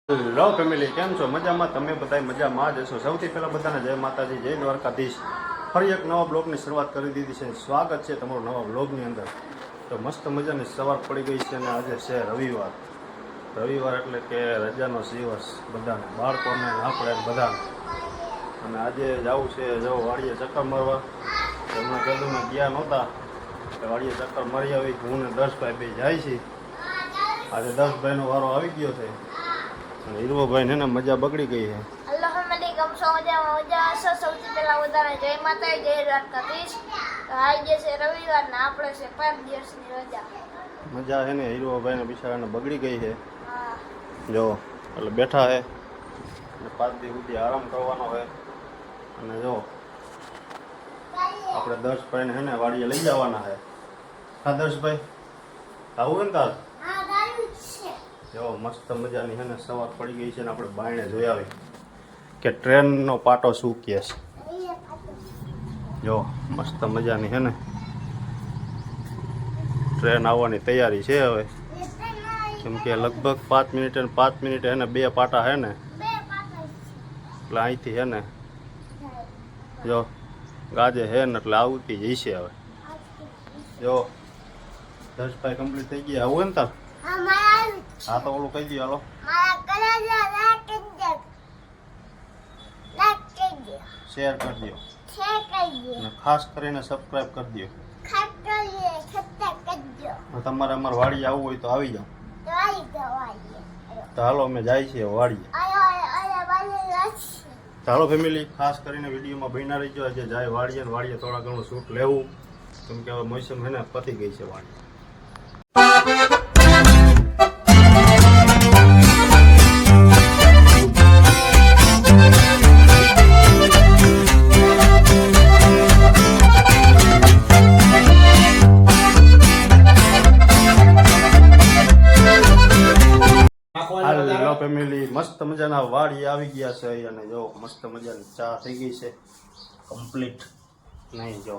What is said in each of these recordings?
Hello family, કેમ છો? મજામાં? તમે બધા મજામાં જ હશો. સૌથી પહેલાં બધાને જય માતાજી, જય દ્વારકાધીશ. ફરી એક નવા બ્લોગની શરૂઆત કરી દીધી છે. સ્વાગત છે તમારું નવા બ્લોગની અંદર. તો મસ્ત મજાની સવાર પડી ગઈ છે અને આજે છે રવિવાર. રવિવાર એટલે કે રજાનો દિવસ બધાને, બાળકોને આપણે બધાને. અને આજે જવું છે જો વાડીએ ચક્કર મારવા. હમણાં કીધું મેં ગયા નહોતા કે વાડીએ ચક્કર મારી આવી. હું ને 10ભાઈ બે જાય છે. આજે 10ભાઈનો વારો આવી ગયો છે. હીરવાભાઈ ને મજા બગડી ગઈ છે. હેલો ફેમિલી, કેમ છો? મજા હશો. સૌથી પહેલા બધાને જય માતા, જય દ્વારકાધીશ. આજે છે રવિવાર ને આપણે છે 5 દિવસની રજા. મજા છે ને, હીરવાભાઈ ને બિચારાને બગડી ગઈ છે. હા જો એટલે બેઠા છે અને 5 દિવસ સુધી આરામ કરવાનો છે. અને જો આપણે 10ભાઈ ને હે ને વાડીએ લઈ જવાના છે. હા 10ભાઈ, આવું ને તાર? જો મસ્ત મજાની છે ને સવાર પડી ગઈ છે ને આપણે બાયણે જોઈ આવી કે ટ્રેનનો પાટો શું કહે છે. જો મસ્ત મજાની છે ને ટ્રેન આવવાની તૈયારી છે હવે. કેમ કે લગભગ 5 મિનિટે ને 5 મિનિટે છે ને 2 પાટા છે ને, એટલે અહીંથી છે ને જો ગાજે છે ને એટલે આવતી જઈશે હવે. જો 10ભાઈ કમ્પ્લીટ થઈ ગયા. આવું ને તાર? હા તો ઓલું કહી દો. હાલો શેર કરી દો અને ખાસ કરીને સબસ્ક્રાઈબ કરી દો. તમારે અમારે વાડી આવવું હોય તો આવી જાઓ. તો હાલો અમે જાય છીએ વાડીએ. ચાલો ફેમિલી, ખાસ કરીને વિડીયોમાં બન્યા રહીજો. આજે જાય વાડીએ ને વાડીએ થોડા ઘણું શૂટ લેવું, કેમ કે હવે મોસમ છે ને પતી ગઈ છે વાડી. હેલો ફેમિલી, મસ્ત મજાના વાડી આવી ગયા છે અને જો મસ્ત મજાની ચા થઈ ગઈ છે કમ્પ્લીટ. નહીં જો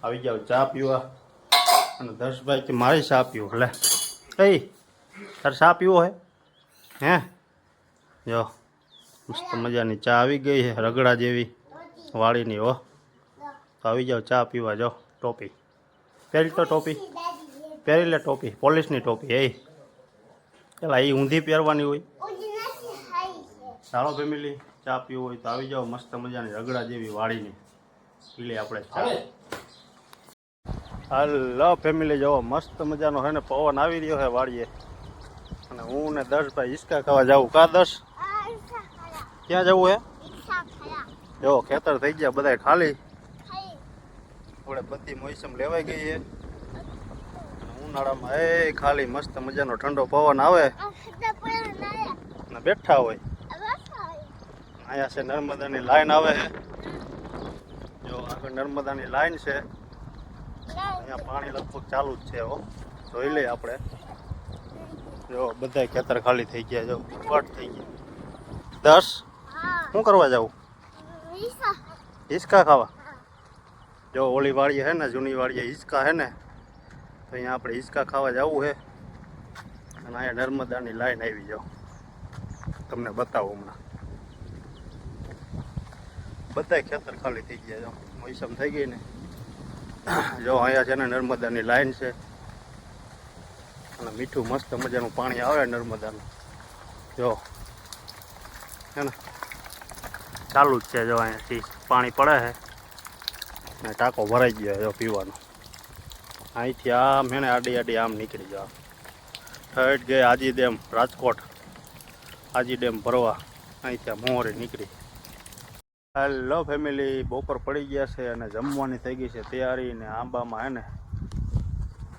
આવી જાવ ચા પીવા. અને 10ભાઈ કે મારી ચા પીવો. લે કઈ તારે ચા પીવો હે? જો મસ્ત મજાની ચા આવી ગઈ છે રગડા જેવી વાડીની. હો તો આવી જાવ ચા પીવા. જો ટોપી પહેરી તો ટોપી પહેરી લે. ટોપી પોલીસની ટોપી. પેલા એ ઊંધી પહેરવાની હોય. ચાલો ફેમિલી, ચા પીવું હોય તો આવી જાઓ. મસ્ત મજાની રગડા જેવી વાડીની પી લે આપણે ચા. હાલો ફેમિલી, જો મસ્ત મજાનો છે ને પવન આવી રહ્યો છે વાડીએ. અને હું ને 10ભાઈ હિંચકા ખાવા જાઉં. કા 10? ક્યાં જવું હે? જો ખેતર થઈ ગયા બધા ખાલી. આપણે બધી મોસમ લેવાઈ ગઈ છે. ઉનાળામાં એ ખાલી મસ્ત મજાનો ઠંડો પવન આવે અને બેઠા હોય. અહીંયા છે નર્મદાની લાઈન આવે છે. જો આગળ નર્મદાની લાઈન છે. અહીંયા પાણી લગભગ ચાલુ જ છે. હો જોઈ લઈએ આપણે. જો બધા ખેતર ખાલી થઈ ગયા. જો પટ થઈ ગયા. 10 શું કરવા જાવું? હિંચકા ખાવા. જો ઓલી વાડીએ છે ને, જૂની વાડીએ હિંચકા છે ને, તો અહીંયા આપણે હિંચકા ખાવા જવું છે. અને અહીંયા નર્મદાની લાઈન આવી. જાઓ તમને બતાવું હમણાં. બધા ખેતર ખાલી થઈ ગયા. જો મોસમ થઈ ગઈ ને. જો અહીંયા છે ને નર્મદાની લાઈન છે અને મીઠું મસ્ત મજાનું પાણી આવે નર્મદાનું. જો છે ને ચાલુ જ છે. જો અહીંયાથી પાણી પડે છે ને ટાંકો ભરાઈ ગયો. જો પીવાનો. અહીંથી આમ હે ને આડી આડી આમ નીકળી જાવ. ઠેઠ ગઈ આજી ડેમ, રાજકોટ આજી ડેમ ભરવા. અહીંથી આ મોહરી નીકળી. હેલો ફેમિલી, બપોર પડી ગયા છે અને જમવાની થઈ ગઈ છે તૈયારી. ને આંબામાં હે ને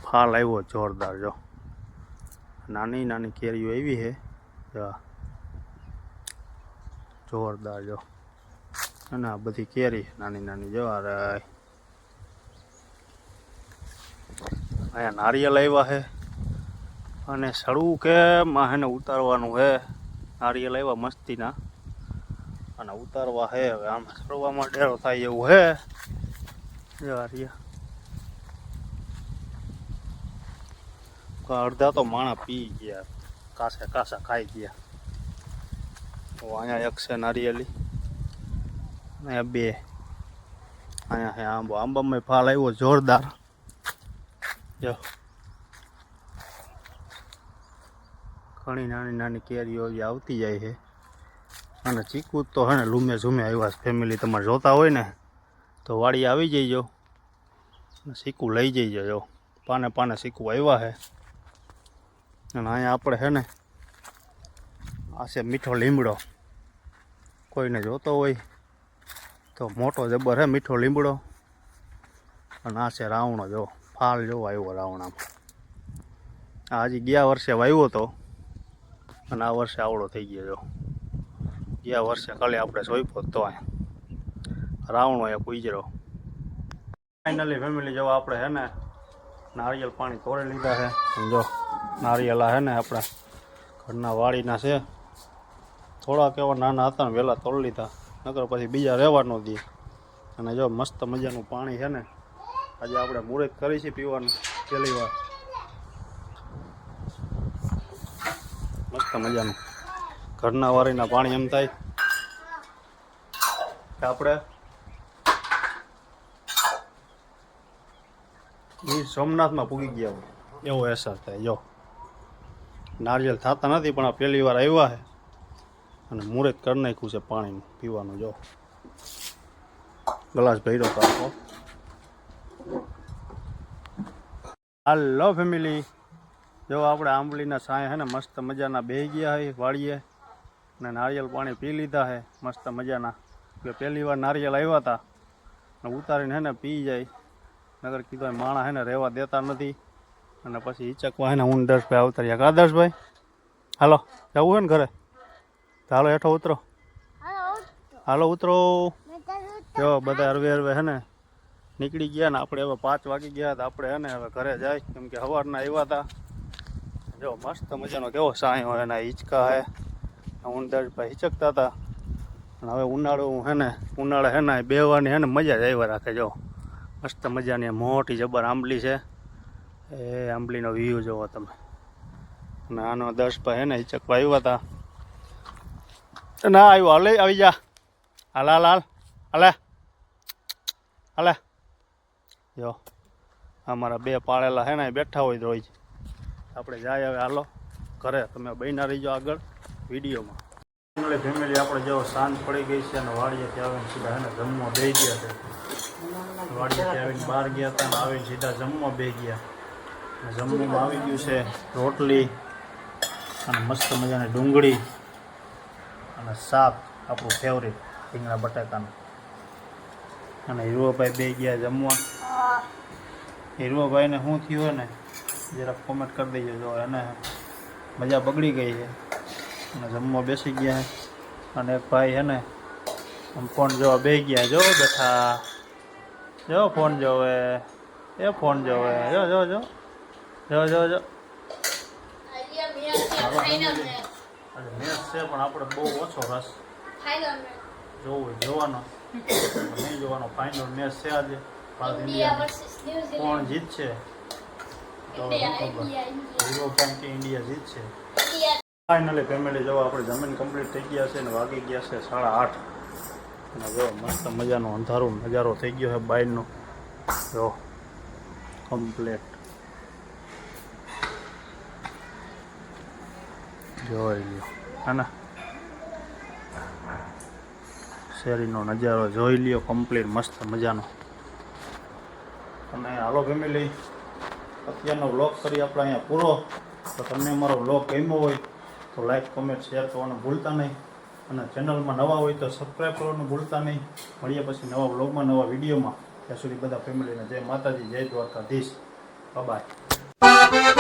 ફાલ આવ્યો જોરદાર. જો નાની નાની કેરીઓ આવી છે. જો જોરદાર. જો અને આ બધી કેરી નાની નાની. જો અરે અહીંયા નારિયેલ આવ્યા છે અને સડવું કે માં એને ઉતારવાનું છે. નારિયેલ આવ્યા મસ્તીના અને ઉતારવા છે. હવે આમ સડવામાં ડેરો થાય એવું છે. જો અડધા તો માણા પી ગયા, કાસા ખાઈ ગયા. અહીંયા એક છે નારિયેલી, અહીંયા બે, અહીંયા છે આંબો. આંબામાં ફાલ આવ્યો જોરદાર. જો ઘણી નાની નાની કેરીઓ જે આવતી જાય છે. અને ચીકુ તો હે ને લૂમે ઝૂમે આવ્યા છે. ફેમિલી તમારે જોતા હોય ને તો વાડી આવી જઈજો, ચીકુ લઈ જઈજો. જો પાને પાને ચીકુ આવ્યા છે. અને અહીંયા આપણે છે ને આ છે મીઠો લીમડો. કોઈને જોતો હોય તો મોટો જબર હે મીઠો લીમડો. અને આ છે રાવણો. જો ફાલ જો આવ્યો રાવણામાં. આ હજી ગયા વર્ષે વાવ્યો હતો અને આ વર્ષે આવડો થઈ ગયો. જો ગયા વર્ષે ખાલી આપણે સોંપ્યો તો અહીંયા રાવણો એક ઉજરો. ફાઇનલી ફેમિલી જો આપણે હે ને નારિયેલ પાણી તોડી લીધા છે. જો નારિયેલા હે ને આપણા ઘરના વાડીના છે. થોડાક એવા નાના હતા ને વહેલા તોડી લીધા, નકર પછી બીજા રહેવા ન દે. અને જો મસ્ત મજાનું પાણી છે ને આજે આપણે મુહૂર્ત કરી છે પીવાનું પહેલી વાર. મસ્ત મજાનું ઘરના વાડીના પાણી. એમ થાય કે આપણે ગીર સોમનાથમાં પૂગી ગયા હોય એવો અહેસાસ થાય. જો નારિયેલ થતા નથી પણ આ પહેલી વાર આવ્યા છે અને મુહૂર્ત કરી નાખ્યું છે પાણીનું પીવાનું. જો ગ્લાસ ભર્યો તો આખો. હાલો ફેમિલી, જો આપણે આંબલીના છાંય છે ને મસ્ત મજાના બેહી ગયા હોય વાળીએ અને નારિયેલ પાણી પી લીધા છે મસ્ત મજાના. કે પહેલી વાર નારિયેલ આવ્યા હતા અને ઉતારીને હે ને પી જાય, નગર કીધું માણા હે ને રહેવા દેતા નથી. અને પછી હિચકવા હે ને હું દર્શભાઈ આવતાર્યા. કા દર્શભાઈ હાલો જવું હોય ને ઘરે તો હાલો હેઠો ઉતરો. હાલો ઉતરો. જો બધા હરવે હરવે હે ને નીકળી ગયા ને આપણે હવે 5 વાગી ગયા તો આપણે હે ને હવે ઘરે જાય, કેમ કે સવારના આવ્યા હતા. જો મસ્ત મજાનો કેવો સાયો હે ને હિંચકા હે. હું દર્શભાઈ હિચકતા હતા. અને હવે ઉનાળે હે ને બેહવાની હે ને મજા જ આવ્યા રાખે. જો મસ્ત મજાની મોટી જબર આંબલી છે. એ આંબલીનો વ્યૂ જોવો તમે. અને આનો દર્શભાઈ હે ને હિચકવા આવ્યા હતા. ના આવ્યો હાલે આવી જા. હાલ હાલ હાલ હાલે હાલે. જો અમારા 2 પાળેલા હે ને બેઠા હોય રોજ. આપણે જાય હવે હાલો ઘરે. તમે બન્યા રહીજો આગળ વિડીયોમાં. ફેમિલી આપણે જો સાંજ પડી ગઈ છે અને વાડીએથી આવીને સીધા હે ને જમવા બેસી ગયા છે. વાડીએથી આવીને બહાર ગયા હતા અને આવીને સીધા જમવા બેસી ગયા. જમવામાં આવી ગયું છે રોટલી અને મસ્ત મજાની ડુંગળી અને શાક આપણું ફેવરેટ રીંગણા બટાકાનું. અને હીરોભાઈ બે ગયા જમવા. હીરોભાઈને શું થયું હોય ને જરાક કોમેન્ટ કરી દેજો. જો એને મજા બગડી ગઈ છે અને જમવા બેસી ગયા. અને એક ભાઈ છે ને આમ ફોન જોવા બેસી ગયા. જો બેઠા જો ફોન જોવે, એ ફોન જોવે. જો જો જો જો જો જો મેચ છે પણ આપણે બહુ ઓછો રસ જોવાનો નહીં જોવાનો. ફાઇનલ મેચ છે આજે ભારત ઇન્ડિયા. કોણ જીતશે તો ખબર. હીરો કેમ કે ઇન્ડિયા જીતશે. ફાઇનલી ફેમિલી જો આપણે જમીન કમ્પ્લીટ થઈ ગયા છે ને વાગી ગયા છે 8:30. અને જો મસ્ત મજાનો અંધારો નજારો થઈ ગયો છે બહારનો. જો કમ્પ્લીટ જોઈ લ્યો હે ને શેરીનો નજારો જોઈ લ્યો કમ્પ્લીટ મસ્ત મજાનો. અને હાલો ફેમિલી અત્યારનો વ્લોગ કરી આપણે અહીંયા પૂરો. તો તમને અમારો વ્લોગ ગમ્યો હોય તો લાઈક કોમેન્ટ શેર કરવાનું ભૂલતા નહીં. અને ચેનલમાં નવા હોય તો સબસ્ક્રાઈબ કરવાનું ભૂલતા નહીં. મળીએ પછી નવા વ્લોગમાં નવા વિડીયોમાં. ત્યાં સુધી બધા ફેમિલીને જય માતાજી, જય દ્વારકાધીશ. બાય.